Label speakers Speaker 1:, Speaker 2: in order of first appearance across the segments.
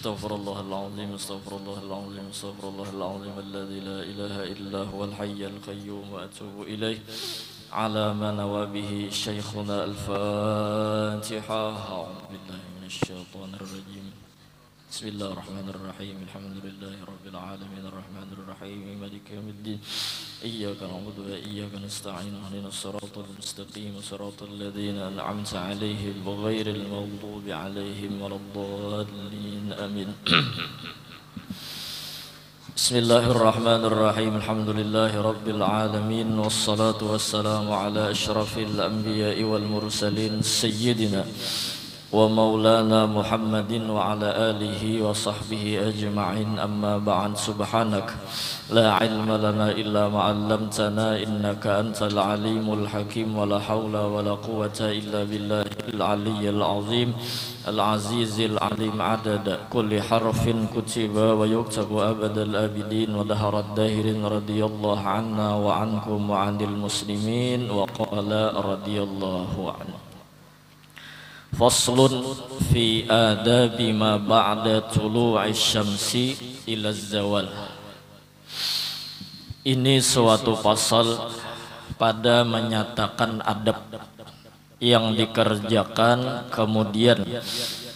Speaker 1: Astaghfirullahaladzim, astaghfirullahaladzim, astaghfirullahaladzim alladzi la ilaha illa huwal hayyul qayyum wa atubu ilaih. Ala ma nawabihi syekhuna al-Fatihah. A'udzu billahi minasyaitonir rajim. Bismillahirrahmanirrahim. Alhamdulillahi rabbil alamin arrahmanir rahim maliki yaumiddin. Iyyaka na'budu wa iyyaka nasta'in. Ihdinas siratal mustaqim, siratal ladzina an'amta 'alaihim ghairil maghdubi 'alaihim waladdallin. Amin. Bismillahirrahmanirrahim. Alhamdulillahi rabbil alamin wassalatu wassalamu ala asyrafil anbiya'i wal mursalin sayyidina wa maulana Muhammadin wa ala alihi wa sahbihi ajma'in. Amma ba'd. Subhanak la ilma lana illa ma 'allamtana innaka antal alimul hakim wa la hawla wa la quwwata illa billahil aliyyil azim al azizil alim. Adada kulli harfin kutiba wa yuktabu abadal abidin wa daharad dahirin radiyallahu anna wa ankum wa 'anil muslimin wa qala radiyallahu anhu. Faslun fi adabi ma ba'da tulu'i syamsi ila zawal. Ini suatu pasal pada menyatakan adab yang dikerjakan kemudian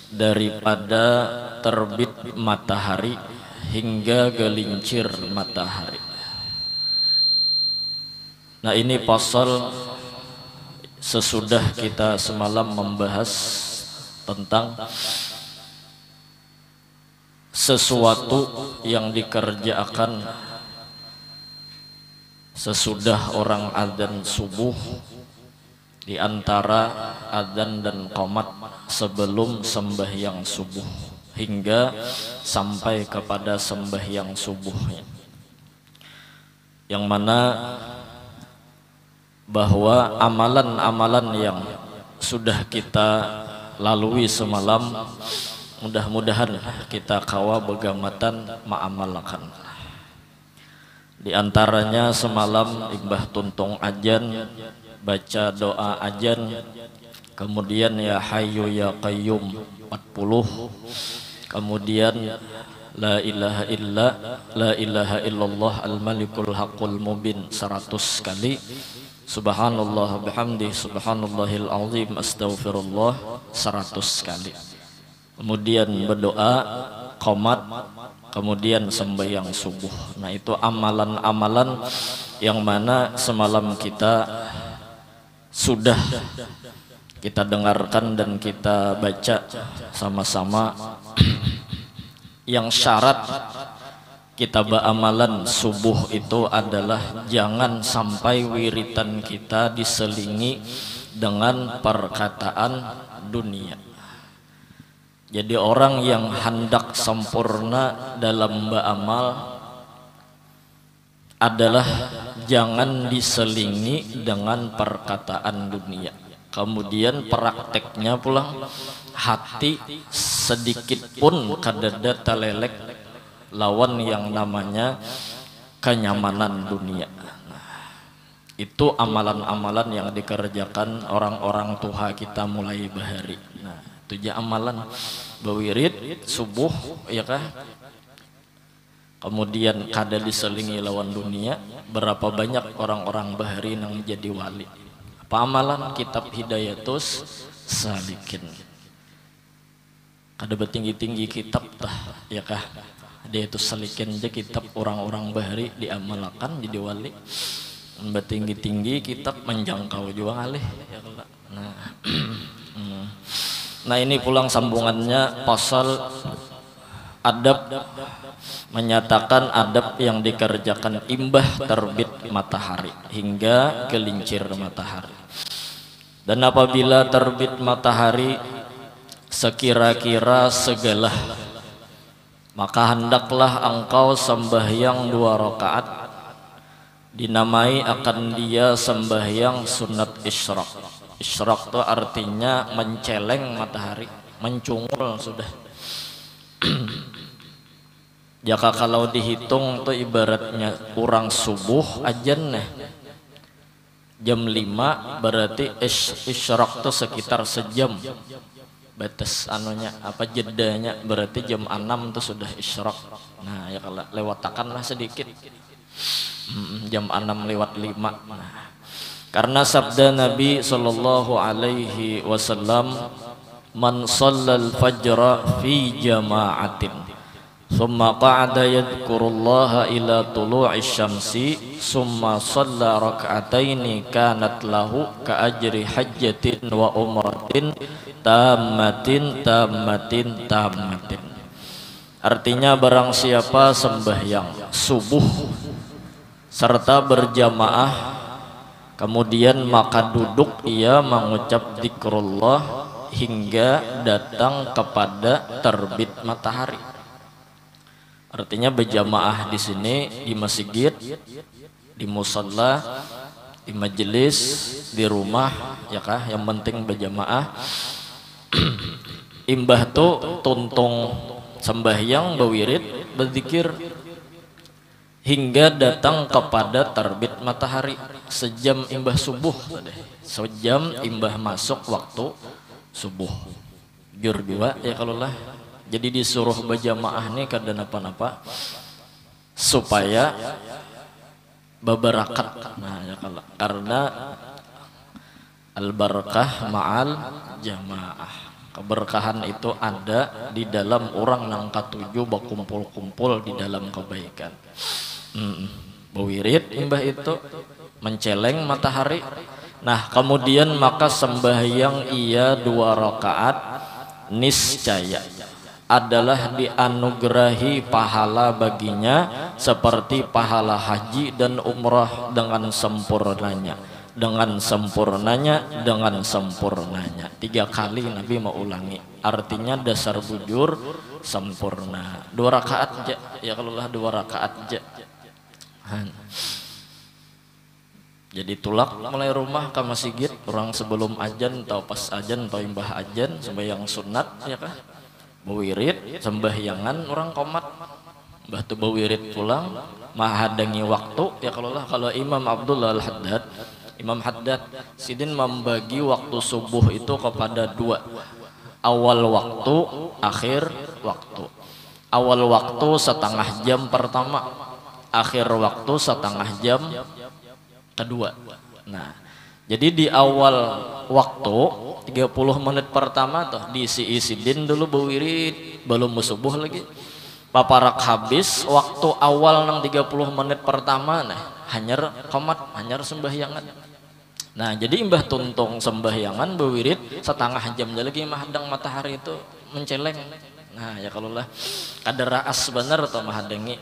Speaker 1: daripada terbit matahari hingga gelincir matahari. Nah, ini pasal sesudah kita semalam membahas tentang sesuatu yang dikerjakan sesudah orang adzan subuh, di antara adzan dan qomat sebelum sembahyang subuh hingga sampai kepada sembahyang subuhnya, yang mana bahwa amalan-amalan yang sudah kita lalui semalam mudah-mudahan kita kawa begamatan ma'amalkan. Di antaranya semalam imbah tuntung ajan, baca doa ajan, kemudian ya hayyu ya qayyum 40, kemudian la ilaha illallah al-malikul haqqul mubin 100 kali, subhanallah bihamdi subhanallahil azim astaghfirullah 100 kali. Kemudian berdoa qomat, kemudian sembahyang subuh. Nah, itu amalan-amalan yang mana semalam kita sudah kita dengarkan dan kita baca sama-sama, yang syarat kita beramalan subuh itu adalah jangan sampai wiritan kita diselingi dengan perkataan dunia. Jadi orang yang hendak sempurna dalam beramal adalah jangan diselingi dengan perkataan dunia. Kemudian prakteknya pulang hati sedikit pun kadada talelek lawan yang namanya kenyamanan dunia. Itu amalan-amalan yang dikerjakan orang-orang tua kita mulai bahari. Nah, itu aja amalan bawirid subuh, ya kah? Kemudian kada diselingi lawan dunia. Berapa banyak orang-orang bahari yang menjadi wali? Apa amalan kitab Hidayatus Salikin? Kada bertinggi-tinggi kitab tah, ya kah? Dia itu salikin aja kitab orang-orang bahari diamalkan jadi wali. Bertinggi-tinggi kitab menjangkau juga alih, ya. Nah, ini pulang sambungannya pasal adab, menyatakan adab yang dikerjakan imbah terbit matahari hingga gelincir matahari. Dan apabila terbit matahari sekira-kira segalah, maka hendaklah engkau sembahyang 2 rakaat, dinamai akan dia sembahyang sunat isyraq. Isyraq itu artinya menceleng matahari, mencungul sudah. Jika kalau dihitung tuh ibaratnya kurang subuh ajan jam 5, berarti isyraq itu sekitar sejam. batas anunya apa jedanya berarti jam 6 tuh sudah isyraq. Nah ya kalau lewatakanlah sedikit. Jam 6 lewat 5. Nah, karena sabda Nabi sallallahu alaihi wasallam, man shallal fajra fi jama'atin thumma qa'ada yadhkurullaha ila tulu'i syamsi thumma shalla rak'ataini kanat lahu ka ajri hajjatin wa umratin tammatin. Artinya barang siapa sembahyang subuh serta berjamaah kemudian maka duduk ia mengucap zikrullah hingga datang kepada terbit matahari. Artinya berjamaah di sini di masjid, di musalla, di majelis, di rumah ya kah, yang penting berjamaah. Imbah tuh tuntung sembahyang berwirid berzikir hingga datang kepada terbit matahari, sejam imbah subuh, sejam imbah masuk waktu subuh. Jur 2 ya kalau lah. Jadi disuruh berjamaah nih kada napa-napa supaya babarakat. Nah ya kalau karena al barakah ma'al jamaah, keberkahan itu ada di dalam orang nang katujuh berkumpul-kumpul di dalam kebaikan. Berwirid imbah itu menceleng matahari. Nah kemudian maka sembahyang ia 2 rakaat niscaya adalah dianugerahi pahala baginya seperti pahala haji dan umrah dengan sempurnanya. 3 kali Nabi mau ulangi. Artinya dasar bujur sempurna. 2 rakaat aja ya kalau lah 2 rakaat aja. Jadi tulak mulai rumah ke masjid orang sebelum ajan atau pas ajan atau imbah ajan sembahyang sunat ya kah, berwirid sembahyangan orang komat mbah tu berwirid pulang mahadangi waktu ya kalau lah. Kalau Imam Abdullah Al-Haddad, Imam Haddad sidin membagi waktu subuh itu kepada 2, awal waktu, akhir waktu. Awal waktu setengah jam pertama, akhir waktu setengah jam kedua. Nah, jadi di awal waktu 30 menit pertama tuh diisi-isidin dulu berwirid, belum subuh lagi. Paparak habis waktu awal nang 30 menit pertama nah hanyar komat, hanyar sembahyangan. Nah, jadi imbah tuntung sembahyangan berwirid setengah jam lagi mahadang matahari itu menceleng. Nah, ya kalau lah kada raas bener atau mahadangi.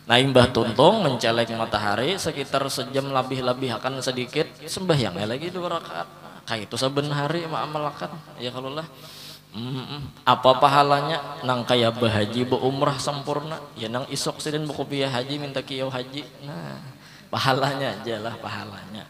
Speaker 1: Nah imbah tuntung menceleng matahari sekitar sejam lebih akan sedikit sembahyangnya lagi 2 rakaat. Kayak itu saben hari ma'amalakan ya kalau lah. Apa pahalanya nang kaya bahaji umrah sempurna ya nang isok sidin buku biaya haji minta kiyau haji. Nah pahalanya aja lah pahalanya.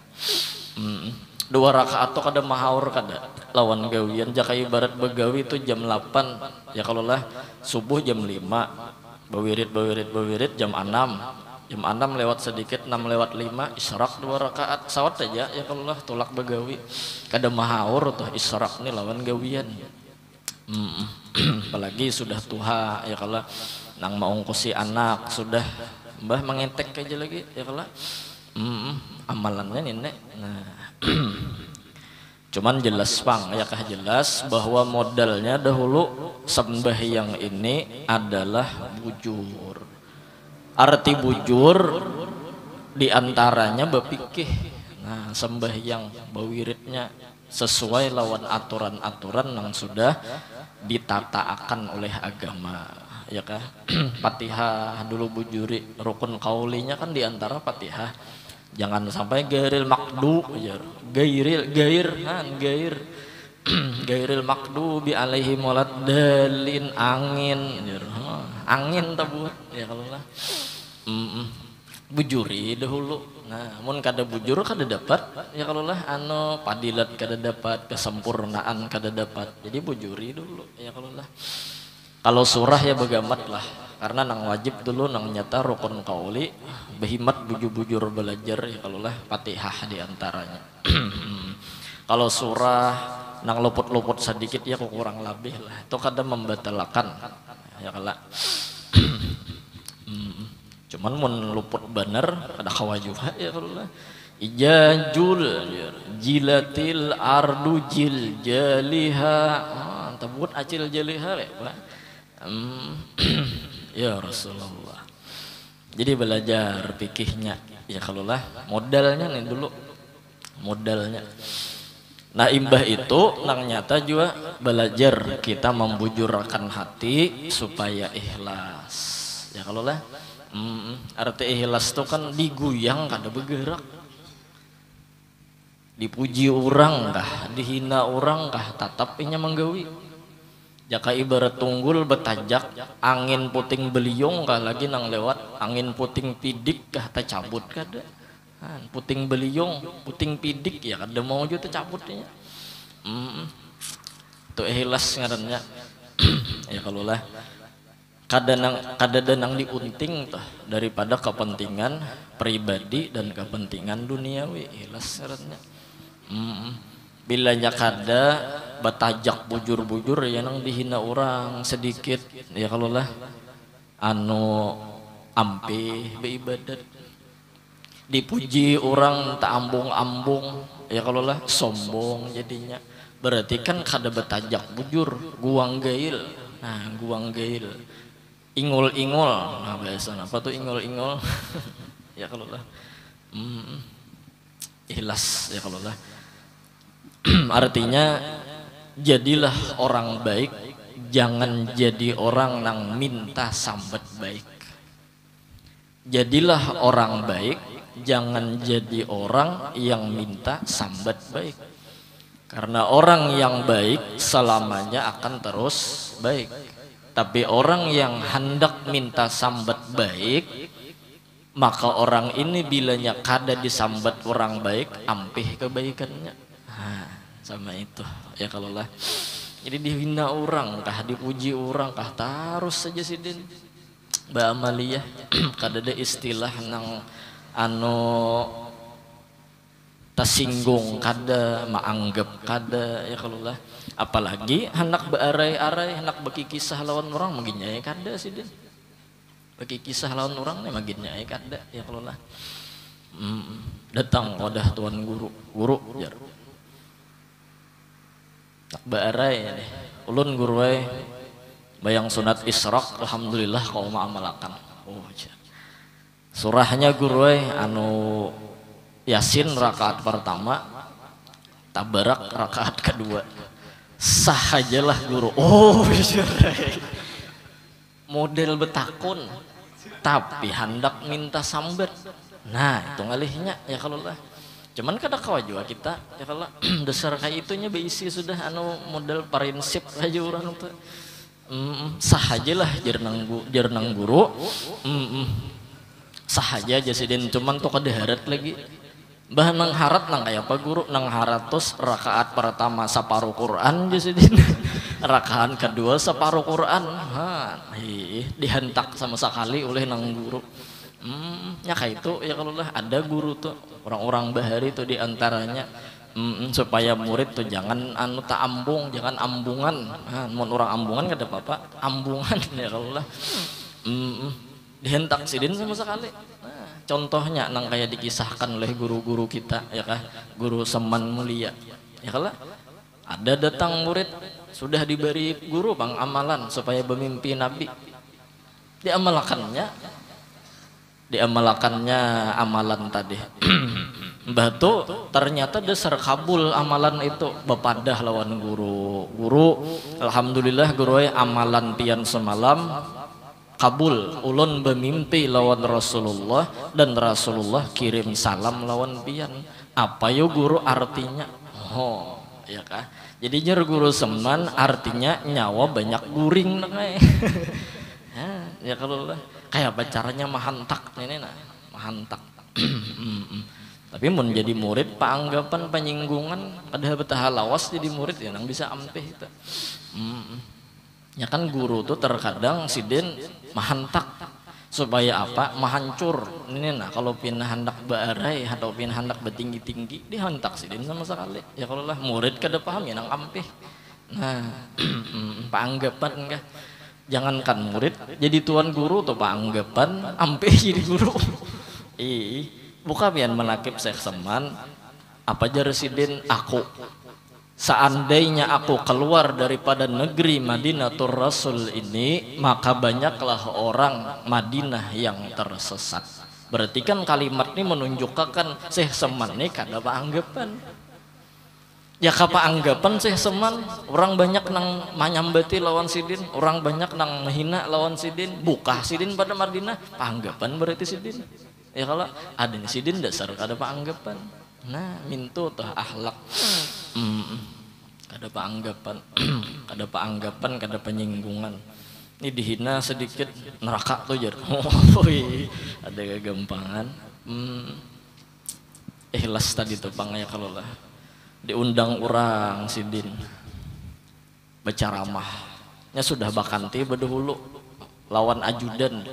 Speaker 1: 2 rakaat tuh kada mahaur kada lawan gawian jaka ibarat begawi itu jam 8 ya kalau lah subuh jam 5 berwirid jam 6 lewat sedikit 6 lewat 5 isyraq 2 rakaat sawat aja ya kalau lah tulak begawi kada mahaur tuh isyraq nih lawan gawian. Apalagi sudah tuha ya kalau nang maungkusi anak sudah mbah mengentek aja lagi ya kalau amalannya nenek. Nah cuman jelas pang ya kah jelas bahwa modalnya dahulu sembahyang ini adalah bujur. Arti bujur diantaranya bepikih. Nah sembahyang bawiridnya sesuai lawan aturan-aturan yang sudah ditataakan oleh agama ya kah. Fatihah dulu bujuri, rukun kaulinya kan diantara Fatihah. Jangan sampai gairil makdu ya. Gairil makdubi alaihim waladdallin angin ya. Angin tabut ya kalau lah. Bujuri dahulu. Nah, mun kada bujur kada dapat ya kalau lah padilat kada dapat, kesempurnaan kada dapat. Jadi bujuri dulu ya kalau lah. Kalau surah ya begamat lah, karena nang wajib dulu nang nyata rukun kauli behimat bujur-bujur belajar ya kalau lah Fatihah diantaranya. Kalau surah nang luput-luput sedikit ya kok kurang lebih lah itu kada membatalkan ya kala. Cuman mun luput bener kada kawajuha ya kalau ijajul jilatil ardu jaliha tabut acil jaliha Pak. Ya Rasulullah. Jadi belajar fikihnya ya kalau lah modalnya nih dulu modalnya. Nah imbah itu nang nyata juga belajar kita membujurkan hati supaya ikhlas ya kalau lah. Arti ikhlas itu kan diguyang kada bergerak, dipuji orang kah, dihina orang kah, tatap inya menggawi. Jaka ibarat tunggul betajak, angin puting beliung kah lagi nang lewat, angin puting pidik kah tak cabut kada. Puting beliung, puting pidik ya kada mau juga cabutnya. Itu ikhlas ngarannya. Ya kalau lah. Kada nang diunting tuh daripada kepentingan pribadi dan kepentingan duniawi ikhlas syaratnya. Bilanya kada batajak bujur-bujur ya nang dihina orang sedikit ya kalau lah anu ampe beibadat dipuji orang tak ambung-ambung ya kalau lah sombong jadinya berarti kan kada batajak bujur guang gail. Nah guang gail ingol-ingol, nah biasa apa tuh ingol-ingol? Ya kalau lah, ikhlas ya kalau lah. Artinya jadilah orang baik, jangan jadi orang yang minta sambat baik. Jadilah orang baik, jangan jadi orang yang minta sambat baik. Karena orang yang baik selamanya akan terus baik. Tapi orang yang hendak minta sambat baik, maka orang ini bilanya kada disambat orang baik, ampih kebaikannya. Sama itu ya kalau lah. Jadi dihina orang kah, dipuji orang kah, terus saja sidin. Mbak Amalia, kada ada istilah nang anu tersinggung kada, maanggap kada ya kalau lah. Apalagi hendak bearai-arai, hendak berkisah lawan orang maginya ya kada sih din. Berkisah lawan orang nih maginya ya kada ya kalau lah. Datang wadah tuan guru jar. Tak bearai ya deh. Ulun guru bayang sunat Isra, alhamdulillah kau ma'amalakan. Oh jar. Surahnya guru anu Yasin rakaat pertama, Tabarak rakaat kedua. Sah ajalah guru. Oh model betakun tapi hendak minta sambat. Nah itu ngalihnya ya kalau lah. Cuman kada kawa juga kita ya kalau dasar kayak itunya beisi sudah anu model prinsip aja orang tuh. Sah ajalah jernang guru. Sah aja sidin cuman tuh kada harat lagi. Bah nang harat nang kayak apa guru nang haratus rakaat pertama separuh Quran jasidin rakaat kedua separuh Quran dihentak sama sekali oleh nang guru. Ya kayak itu ya kalau lah ada guru tuh orang-orang bahari tuh diantaranya supaya murid tuh jangan anu tak ambung, jangan ambungan. Mun orang ambungan kada apa-apa, ambungan ya kalau lah dihentak sidin sama sekali. Contohnya nang kayak dikisahkan oleh guru-guru kita ya kah, guru Seman Mulia ya kala ada datang murid sudah diberi guru bang amalan supaya bermimpi Nabi, diamalakannya amalan tadi. Mbah tuh ternyata dasar kabul amalan itu bepadah lawan guru alhamdulillah guru amalan pian semalam kabul, ulun bermimpi lawan Rasulullah dan Rasulullah kirim salam lawan pian. Apa yo guru artinya? Oh, ya kah? Jadi nyer guru Seman artinya nyawa banyak guring nang ya kalau lah kayak apa caranya mahantak ini nah, mahantak. Tapi mun jadi murid paanggapan penyinggungan kada betah lawas jadi murid ya nang bisa ampeh itu. Ya kan guru tuh terkadang sidin mahantak supaya apa? Mahancur ini. Nah kalau pindah hendak bearai atau pindah hendak betinggi-tinggi dihantak sidin sama sekali. Ya kalau lah murid kada paham ya nang ampih. Nah panggapan enggak, jangankan murid jadi tuan guru tuh panggapan ampih jadi guru. Buka pian menakib Syekh Seman apa jar sidin, aku seandainya aku keluar daripada negeri Madinatul Rasul ini, maka banyaklah orang Madinah yang tersesat. Berarti kan kalimat ini menunjukkan Syekh Seman ini kada anggapan. Ya kapa anggapan Syekh Seman, orang banyak nang manyambati lawan sidin, orang banyak nang menghina lawan sidin, buka sidin pada Madinah, anggapan berarti sidin. Ya kalau ada sidin dasar kada anggapan. Nah, mintu tuh akhlak. Kada anggapan, kada anggapan, kada penyinggungan. Ini dihina sedikit neraka tuh jar. Ada kegampangan. Ikhlas tadi tuh pangaya kalau lah. Diundang orang sidin berceramahnya sudah bakanti berdahulu lawan ajudan.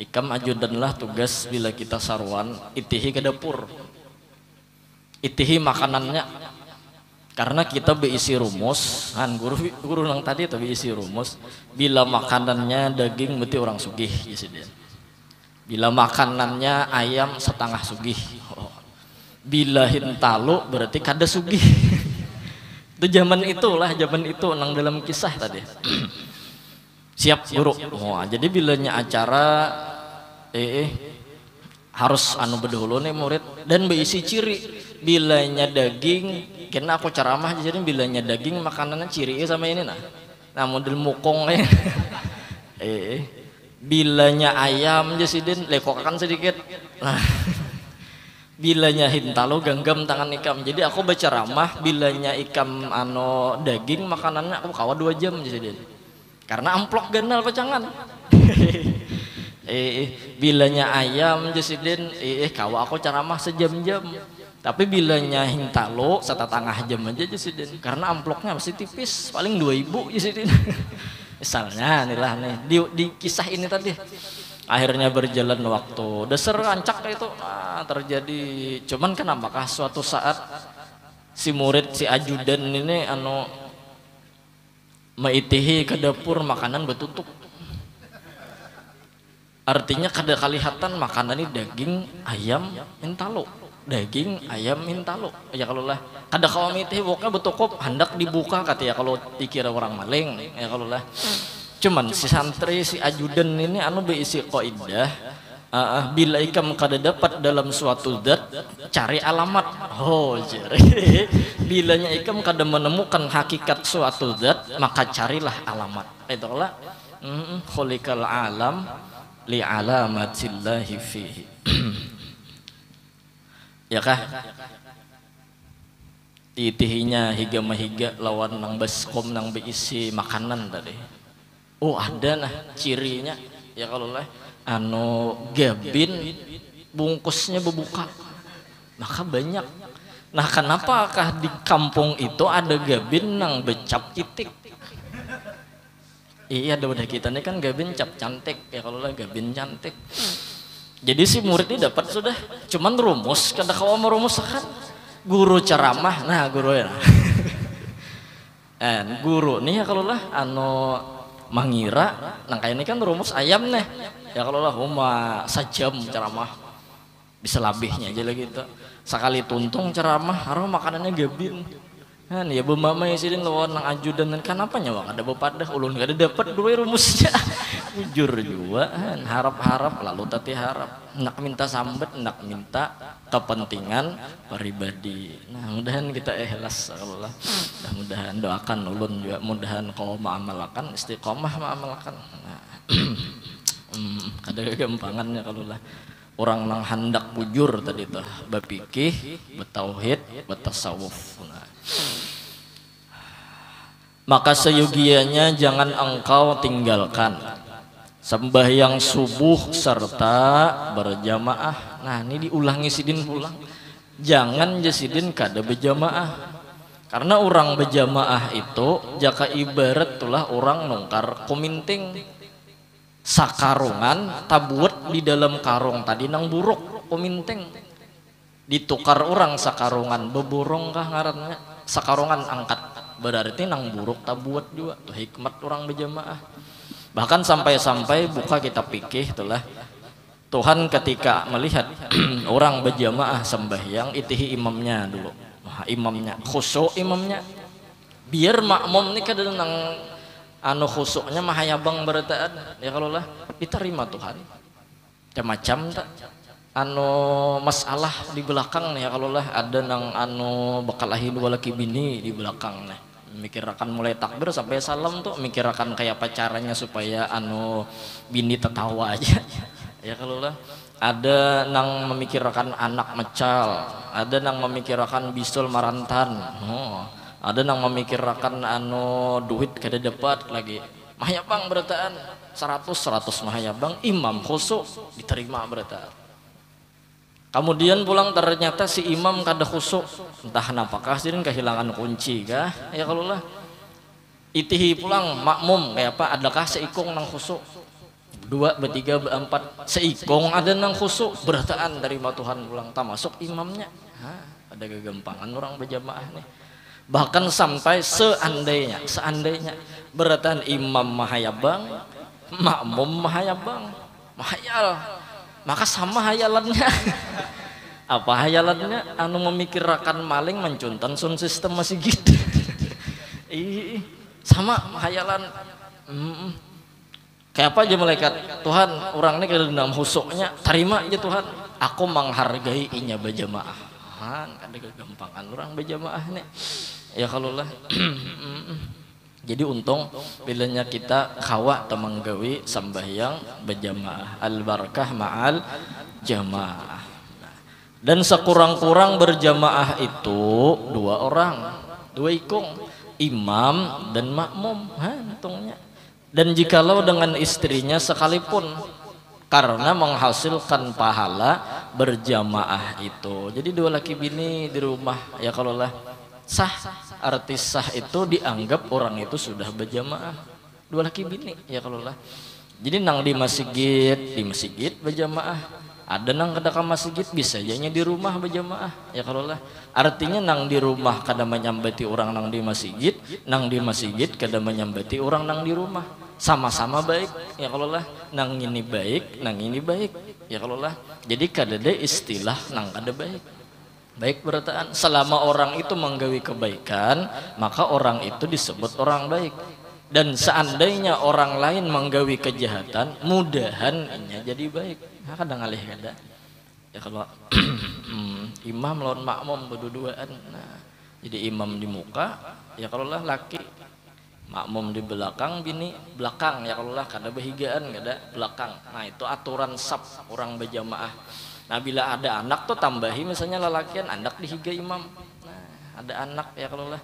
Speaker 1: Ikam ajudan lah tugas bila kita sarwan itihi ke dapur, itihi makanannya, karena kita berisi rumus kan guru yang tadi itu berisi rumus bila makanannya daging berarti orang sugih ya sidin. Bila makanannya ayam setengah sugih. Bila hintalu berarti kada sugih. Itu zaman itu nang dalam kisah tadi. Siap guru. Jadi bilanya acara harus anu berdahulu nih murid dan berisi ciri. Bilanya daging, kena aku ceramah jadi bilanya daging makanannya ciri sama ini nah. Nah model mukong bilanya ayam jasidin lekokan sedikit. Nah bilanya hintalo genggam tangan ikam. Jadi aku baca ramah bilanya ikam ano daging makanannya aku kawa 2 jam jadi. Karena amplok ganal pacangan. Bilanya ayam jasidin kawa aku ceramah sejam-jam. Tapi bilanya hintalo 1,5 jam aja jasidin. Karena amploknya masih tipis, paling 2.000 jasidin. Misalnya nih di kisah ini tadi. Akhirnya berjalan waktu, dasar rancak itu terjadi. Cuman kenapakah suatu saat si murid si ajudan ini anu maitihi ke dapur makanan betutuk. Artinya kada kelihatan makanan ini daging ayam mintalo, daging ayam mintalo. Ya kalau lah kada kawa maitihi pokoknya betukup hendak dibuka kata ya kalau dikira orang maling ya kalau lah. Cuman si santri si ajudan ini anu berisi kaidah bila ikam kada dapat dalam suatu zat cari alamat. Jadi bilanya ikam kada menemukan hakikat suatu zat maka carilah alamat. Itulah khuliqal alam li alamatillahi fihi. Ya kah? Titihinya higa mahiga lawan nang baskom nang berisi makanan tadi. Ada nah cirinya ya kalau lah anu gabin bungkusnya berbuka maka banyak. Nah kenapakah di kampung itu ada gabin nang becap itik? Iya udah kita nih kan gabin cap cantik ya kalau lah gabin cantik. Jadi si murid ini dapat sudah cuman rumus kada kawa merumuskan guru ceramah. Nah guru ya guru nih ya kalau lah anu mangira nangka ini kan rumus ayam nih ya kalau lah sajam ceramah bisa lebihnya aja lagi gitu sekali tuntung ceramah harus makanannya gabin kan ya bemama isidin lawan nang ajudan kan apa nyawa ada bepadah ulun gak ada dapat dua rumusnya jujur juga kan harap-harap lalu tati harap nak minta sambat nak minta kepentingan pribadi. Nah mudahan kita ikhlas Allah, mudah-mudahan doakan ulun juga mudahan kau mengamalkan istiqomah mengamalkan. Nah, kada kegampangannya kalau lah orang nang hendak bujur tadi tuh bapikih betauhid betasawuf. Nah, maka seyogianya jangan engkau tinggalkan sembahyang subuh serta berjamaah. Nah ini diulangi sidin pulang, jangan jasidin kada berjamaah karena orang berjamaah itu jaka ibarat tulah orang nongkar kuminting. sakarungan tabuet di dalam karung tadi nang buruk peminteng ditukar orang sakarungan beburung kah ngarannya sakarungan angkat berarti nang buruk tabuet juga tuh hikmat orang berjamaah. Bahkan sampai-sampai buka kita pikir itulah Tuhan ketika melihat orang berjamaah sembahyang itihi imamnya dulu. Wah, imamnya khusyuk imamnya biar makmum nih kadang nang anu khusuknya mahayabang berataan ya kalau lah diterima Tuhan macam tak anu masalah di belakang nih ya kalau lah ada nang anu bakal lahir dua laki bini di belakang nih mikirakan mulai takbir sampai salam tuh mikirakan kayak apa caranya supaya anu bini tertawa aja ya kalau lah ada nang memikirkan anak mecal ada nang memikirkan bisul marantan ada nang memikirkan anu duit kada dapat lagi mahayabang berataan 100 mahayabang imam khusyuk diterima berataan. Kemudian pulang ternyata si imam kada khusyuk entah kenapakah sini kehilangan kunci kah ya kalau lah itihi pulang makmum kayak apa adakah seikung nang khusyuk 2, 3, 4 seikung ada nang khusyuk berataan dari Tuhan pulang tak masuk imamnya ada kegampangan orang berjamaah nih. Bahkan sampai seandainya beratan imam mahayabang makmum mahayabang mahayal maka sama hayalannya apa hayalannya anu memikirkan maling mencuntan sun sistem masih gitu sama hayalan kayak apa aja malaikat Tuhan orang ini ke dalam husuknya terima aja Tuhan aku menghargai inya berjamaah ada kegampangan orang berjamaah nih ya kalau lah jadi untung bilanya kita kawa atau menggawi sambahyang berjamaah al barakah ma'al jamaah dan sekurang-kurang berjamaah itu 2 orang 2 ikung imam dan makmum untungnya dan jikalau dengan istrinya sekalipun karena menghasilkan pahala berjamaah itu jadi 2 laki bini di rumah ya kalau lah sah artis sah itu dianggap orang itu sudah berjamaah 2 laki bini ya kalau lah jadi nang di masjid berjamaah ada nang kada masjid bisa jadinya di rumah berjamaah ya kalau lah artinya nang di rumah kada menyambati orang nang di masjid kada menyambati orang nang di rumah sama-sama baik ya kalau lah nang ini baik ya kalau lah jadi kada ada istilah nang kada baik berataan selama orang itu menggawi kebaikan maka orang itu disebut orang baik dan seandainya orang lain menggawi kejahatan mudahan inya jadi baik kadang alih kada ya kalau imam lawan makmum berdua-duaan jadi imam di muka ya kalau lah laki makmum di belakang bini belakang ya kalau lah kada behigaan kada belakang itu aturan sab orang berjamaah. Nah bila ada anak tuh tambahi misalnya lelakian anak dihiga imam ada anak ya kalau lah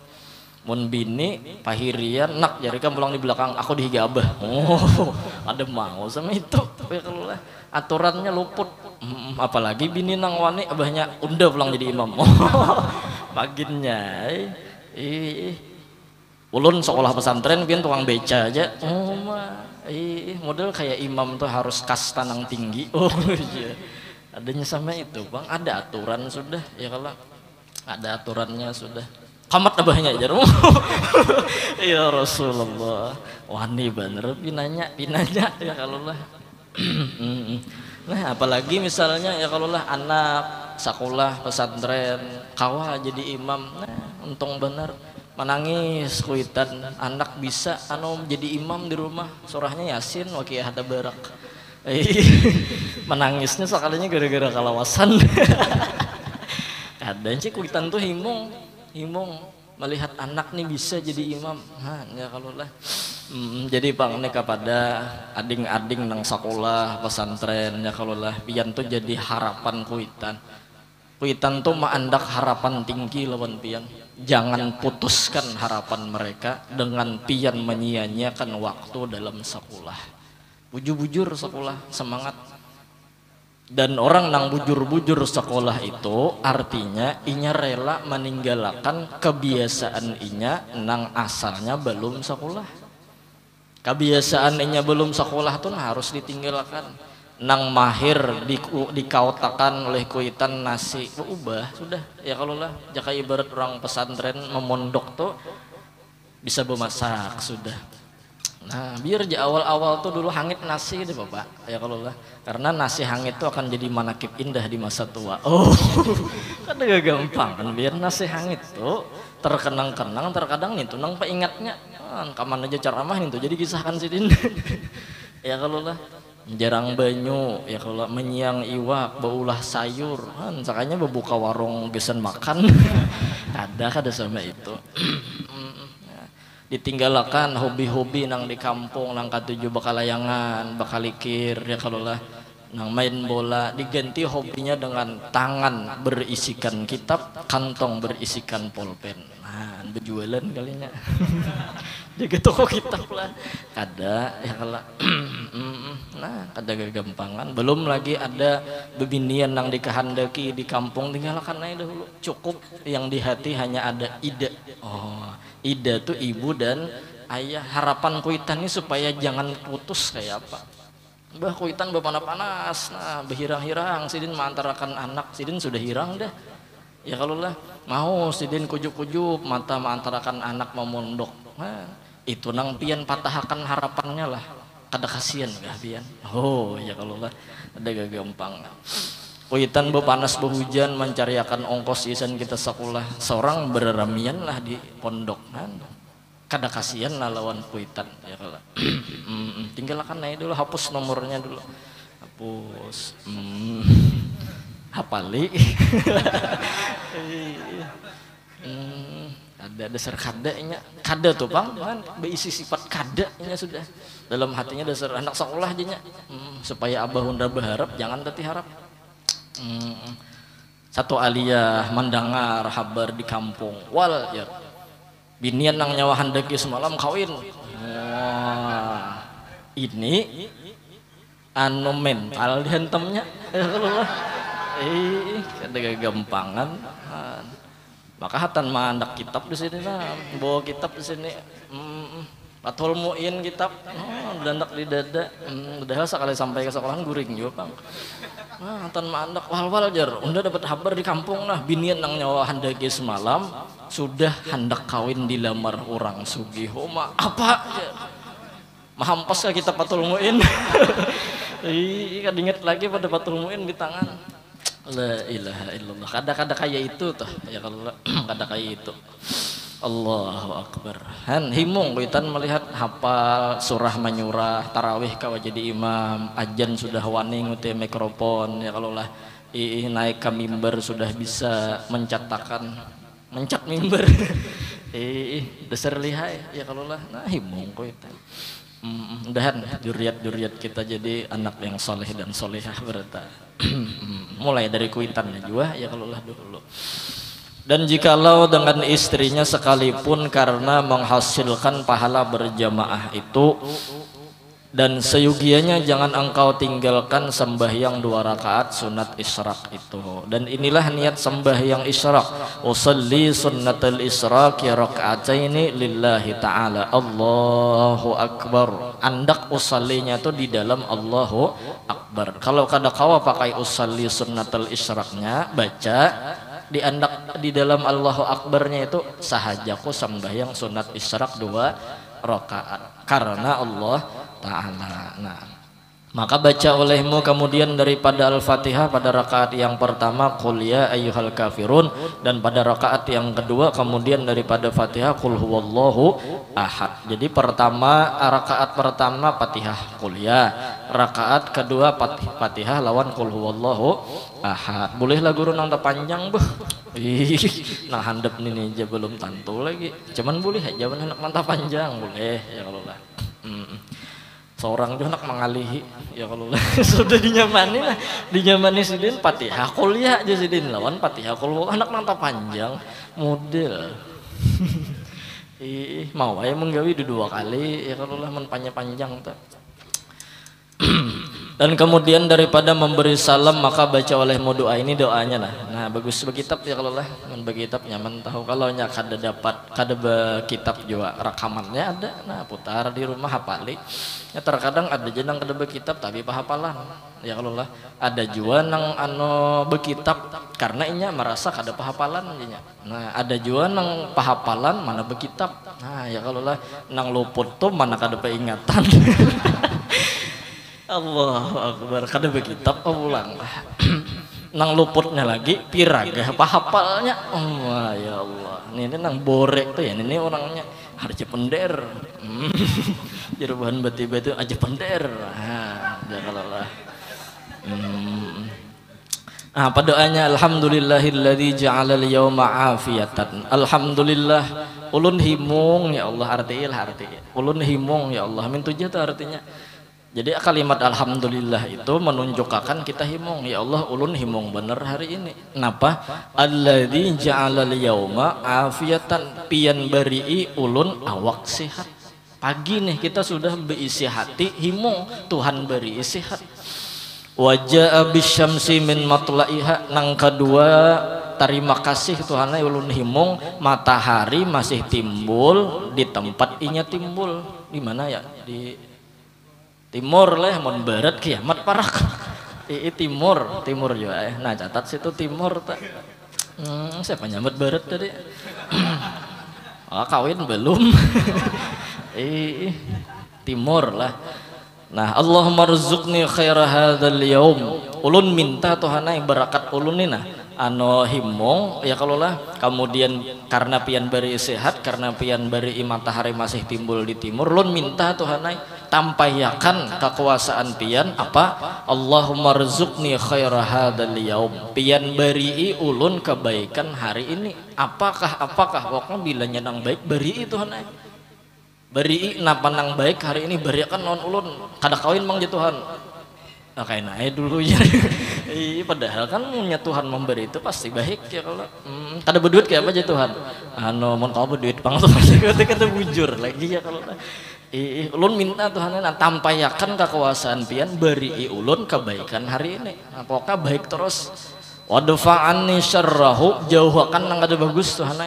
Speaker 1: mun bini pahirian nak jadikan pulang di belakang aku dihiga abah ada mau sama itu ya kalau lah aturannya luput apalagi bini nang wani abahnya unda pulang jadi imam maginnya ulun sekolah pesantren pian tukang beca aja model kayak imam tuh harus kasta nang tinggi iya adanya sama itu bang ada aturan sudah ya kalau ada aturannya sudah kamat abahnya aja ya Rasulullah wani bener pinanya ya kalau lah nah apalagi misalnya ya kalau lah anak sekolah pesantren kawa jadi imam untung bener menangis kuitan anak bisa jadi imam di rumah surahnya Yasin wakiyah ada barak menangisnya sekalinya gara-gara kalawasan kadang sih kuitan tuh himung melihat anak nih bisa jadi imam ya kalau lah jadi bang nih kepada ading-ading nang sekolah pesantren ya kalau lah pian tuh jadi harapan kuitan tuh maandak harapan tinggi lawan pian jangan putuskan harapan mereka dengan pian menyia-nyiakan waktu dalam sekolah bujur-bujur sekolah semangat dan orang nang bujur-bujur sekolah itu artinya inya rela meninggalkan kebiasaan inya nang asalnya belum sekolah kebiasaannya belum sekolah tuh harus ditinggalkan. Nang mahir dikautakan oleh kuitan nasi ubah sudah ya kalau lah jaka ibarat orang pesantren memondok tuh bisa bermasak sudah. Nah biar di awal-awal tuh dulu hangit nasi deh bapak ya kalau lah karena nasi hangit tuh akan jadi manakib indah di masa tua. Oh kan gak gampang kan biar nasi hangit tuh terkenang-kenang terkadang nih tuh nang peingatnya kaman aja ceramah nih tuh jadi kisahkan sidin ya kalau lah jarang banyu ya kalau menyiang iwak baulah sayur kan sakanya berbuka warung gesen makan ada sama itu ditinggalkan hobi-hobi nang di kampung nang katuju bakal layangan bakal likir ya kalau lah nang main bola diganti hobinya dengan tangan berisikan kitab kantong berisikan pulpen nah berjualan kalinya jaga toko kitab lah kada ya kalau nah kada gagampangan belum lagi ada bebinian yang dikehendaki di kampung tinggalkan aja dulu cukup yang di hati hanya ada ida ida tuh ibu dan ayah harapan kuitan ini supaya jangan putus kayak apa bah kuitan panas nah berhirang-hirang sidin mantarakan anak sidin sudah hirang dah ya kalau lah mau sidin kujuk-kujuk mata mantarakan anak memondok nah itu nang pian patahkan harapannya lah kada kasihan gak pian ya kalau lah ada gak gampang kuitan panas hujan mencariakan ongkos isan kita sekolah seorang berramian lah di pondok kan kada kasihan lah lawan kuitan ya kalau tinggalkan aja dulu hapus nomornya dulu hapus hafali ada dasar kadanya kada tuh bang kan berisi sifat kadanya sudah dalam hatinya dasar anak sekolah aja nya supaya abah unda berharap jangan tati harap satu aliyah mendengar kabar di kampung wal ya binian nang nyawa handaki semalam kawin wah ini anu mental dihantamnya kada gampangan maka hatan mandak kitab di sini nah bawa kitab di sini Fathul Muin kitab dandak di dada udah sekali sampai ke sekolahan guring juga bang hatan mandak wal jar unda dapat kabar di kampung nah binian nang nyawa handaki semalam sudah hendak kawin dilamar orang sugiho apa mahampas ke kitab Fathul Muin kan inget lagi pada Fathul Muin di tangan la ilaha illallah kada kayak itu tuh ya kalau kada kayak itu Allahu Akbar han himung kuitan melihat hafal surah menyurah tarawih kawa jadi imam ajan sudah wani nguti mikrofon ya kalau lah naik ke mimbar sudah bisa mencat mimbar dasar lihai ya kalau lah nah himung kuitan mudahan juriat kita jadi anak yang soleh dan solehah berarti mulai dari kuitannya juga ya kalau lah dulu dan jikalau dengan istrinya sekalipun karena menghasilkan pahala berjamaah itu dan seyugianya jangan engkau tinggalkan sembahyang 2 rakaat sunat isyraq itu dan inilah niat sembahyang isyraq usalli sunnatul isyraq raka'ataini lillahi ta'ala Allahu Akbar andak usallinya tuh di dalam Allahu Akbar kalau kada kawa pakai usalli sunnatul isyraqnya baca di andak di dalam Allahu Akbarnya itu sahajaku sembahyang sunat isyraq 2 rakaat karena Allah Ta'ala. Nah, maka baca olehmu kemudian daripada Al-Fatihah pada rakaat yang pertama qul ya ayyuhal kafirun dan pada rakaat yang kedua kemudian daripada Fatihah qul huwallahu ahad. Jadi rakaat pertama Fatihah qul ya, rakaat kedua Fatihah lawan qul huwallahu ahad. Bolehlah guru nang panjang buh. Nah handap ini aja belum tentu lagi. Cuman boleh aja anak mantap panjang boleh ya kalau lah. Seorang juga anak mengalihi ya kalau sudah dinyamani lah dinyamani sidin Fatihah kuliah aja sidin lawan Fatihah kuliah anak mantap panjang model mau aja menggawi 2 kali ya kalau lah menpanjang tuh Dan kemudian daripada memberi salam maka baca olehmu doa ini doanya nah bagus bekitab ya kalau lah bekitab nyaman tahu kalau nya kada dapat kada bekitab juga rekamannya ada nah putar di rumah hafali ya terkadang ada jenang kada bekitab tapi pahapalan ya kalau lah ada juga nang anu bekitab karena inya merasa kada pahapalan inya nah ada juga nang pahapalan mana bekitab nah ya kalau lah nang luput tuh mana kada peingatan. Allahu Akbar kada bekitab ulang nang luputnya lagi piragah pahapalnya oh ya Allah ini nang borek tuh ya ini orangnya harja pender jerubahan bati-bati aja pender jakalallah apa doanya alhamdulillahilladzi ja'alal yawma afiyatan alhamdulillah ulun himung ya Allah artinya ulun himung ya Allah min tujuh itu artinya. Jadi kalimat alhamdulillah itu menunjukkan kita himung ya Allah ulun himung bener hari ini. Kenapa? Alladzi ja'alal yauma afiyatan pian bari'i ulun awak sehat. Pagi nih kita sudah berisi hati himung Tuhan beri sehat. Wajaa bisyamsi min matlaiha nang kedua terima kasih Tuhan ulun himung matahari masih timbul di tempat inya timbul di mana ya di timur lah mon barat kiamat parak timur juga nah catat situ timur tak siapa nyambat barat tadi kawin belum timur lah nah Allahumma rzuqni khaira hadzal yaum ulun minta Tuhanna barakat ulun ini nah anu himung ya kalau lah kemudian karena pian bari sehat karena pian bari matahari masih timbul di timur ulun minta Tuhanna tampayakan kekuasaan pian apa Allahumma rzuqni khaira hadzal yaum pian bari ulun kebaikan hari ini apakah pokoknya bila nyenang baik bari Tuhanna bari napa nang baik hari ini bariakan non ulun kada kawin mang je Tuhan kayak naik dulu ya padahal kan punya Tuhan memberi itu pasti baik ya kalau kada berduit kayak apa aja Tuhan anu mon kau berduit pang tuh kata bujur lagi ya kalau ulun minta Tuhan tampayakan kekuasaan pian beri ulun kebaikan hari ini pokoknya baik terus wadfa'anni syarrahu jauhkan nang kada bagus Tuhan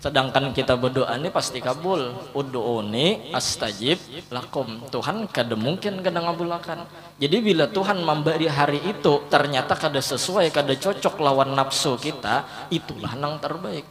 Speaker 1: sedangkan kita berdoa ini pasti kabul ud'uni astajib lakum Tuhan kada mungkin kada ngabulakan jadi bila Tuhan memberi hari itu ternyata kada sesuai kada cocok lawan nafsu kita itulah nang terbaik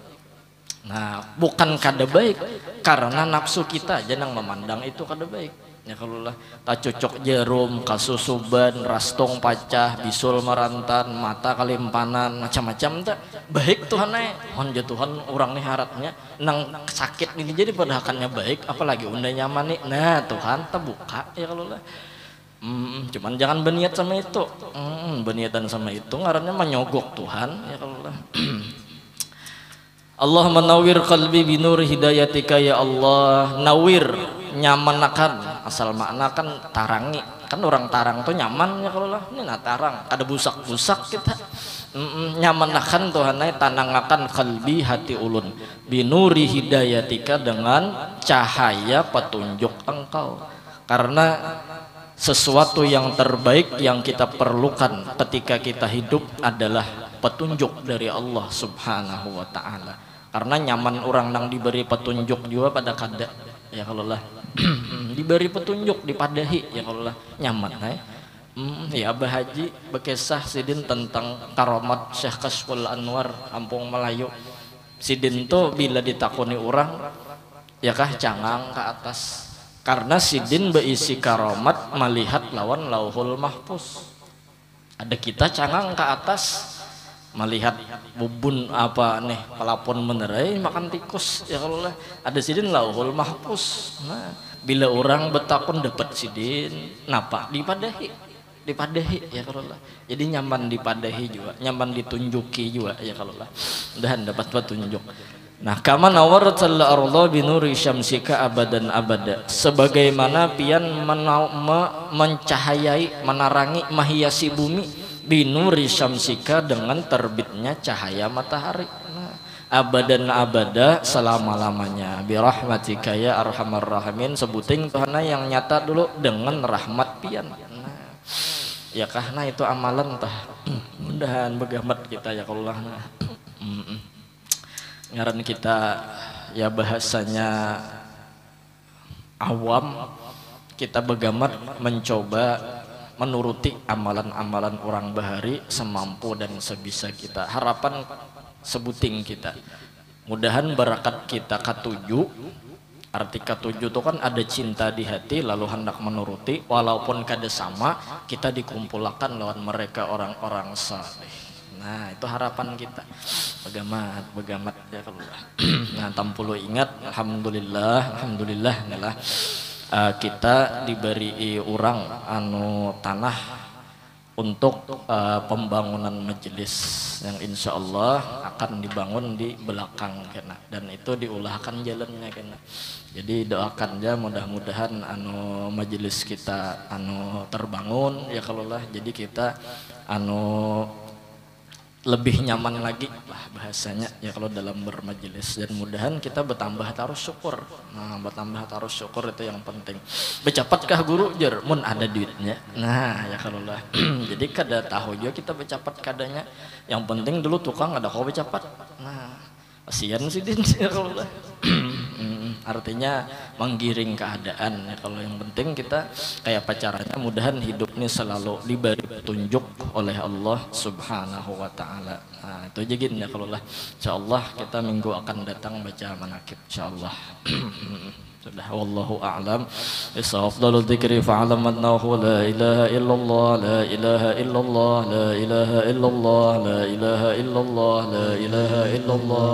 Speaker 1: nah bukan kada baik karena nafsu kita aja nang memandang itu kada baik ya kalau lah tak cocok jarum kasusuban rastong pacah bisul merantan mata kalimpanan macam-macam tak baik Tuhan honja Tuhan orang nih haratnya nang sakit ini jadi padahakannya baik apalagi unda nyaman nih nah Tuhan terbuka ya kalau lah cuman jangan berniat sama itu berniatan sama itu ngarannya menyogok Tuhan ya kalau lah Allahumma nawwir qalbi binur hidayatika ya Allah nawir nyamanakan asal makna kan tarangi kan orang tarang tuh nyaman ya kalau lah ini nah tarang ada busak-busak kita nyamanakan Tuhan tanangakan kalbi hati ulun binuri hidayatika dengan cahaya petunjuk engkau karena sesuatu yang terbaik yang kita perlukan ketika kita hidup adalah petunjuk dari Allah subhanahu wa ta'ala karena nyaman orang nang diberi petunjuk juga pada kada ya kalau lah diberi petunjuk dipadahi ya kalau lah nyaman ya Abah Haji bekisah sidin tentang karomat Syekh Kashful Anwar Kampung Melayu sidin tuh bila ditakuni orang ya kah cangang ke atas karena sidin berisi karomat melihat lawan lauhul mahfuz ada kita cangang ke atas melihat bubun apa nih pelapon menerai makan tikus ya kalau lah ada sidin lauhul mahfuz nah bila orang betakun dapat sidin napa dipadahi ya kalau lah jadi nyaman dipadahi juga nyaman ditunjuki juga ya kalau lah dan dapat petunjuk nah kama nawaratal arda binuri syamsika abadan abada sebagaimana pian mencahayai menarangi menghiasi bumi binuri syamsika dengan terbitnya cahaya matahari abadan abada selama-lamanya birahmatika ya arhamar rahimin sebuting Tuhan yang nyata dulu dengan rahmat pian Ya karena itu amalan tah. Mudahan begamat kita ya Allah. Ngaran kita ya bahasanya awam, kita begamat mencoba menuruti amalan-amalan orang bahari semampu dan sebisa kita. Harapan sebuting kita. Mudahan barakat kita katuju. Arti ketujuh itu kan ada cinta di hati lalu hendak menuruti walaupun kada sama kita dikumpulkan lawan mereka orang-orang saleh. Nah itu harapan kita begamat ya kalau nah tampulu ingat alhamdulillah adalah kita diberi orang anu tanah untuk pembangunan majelis yang insya Allah akan dibangun di belakang kena, dan itu diulahkan jalannya kena. Jadi doakan aja mudah-mudahan anu majelis kita anu terbangun ya kalau lah, jadi kita anu lebih nyaman lagi lah bahasanya ya kalau dalam bermajelis, dan mudahan kita bertambah taruh syukur. Nah bertambah taruh syukur itu yang penting. Becapatkah guru jer mun ada duitnya, nah ya kalau lah jadi kada tahu juga kita becapat kadanya, yang penting dulu tukang ada kau becapat. Nah kasihan sih din ya kalau lah artinya menggiring keadaan ya kalau, yang penting kita kayak pacarannya mudahan hidup ini selalu diberi petunjuk oleh Allah Subhanahu wa taala. Nah itu aja gini ya kalau lah, insyaallah kita minggu akan datang baca manaqib insyaallah. Sudah wallahu a'lam. Afdalul dzikri fa'lam annahu la ilaha illallah la ilaha illallah la ilaha illallah la ilaha illallah la ilaha illallah.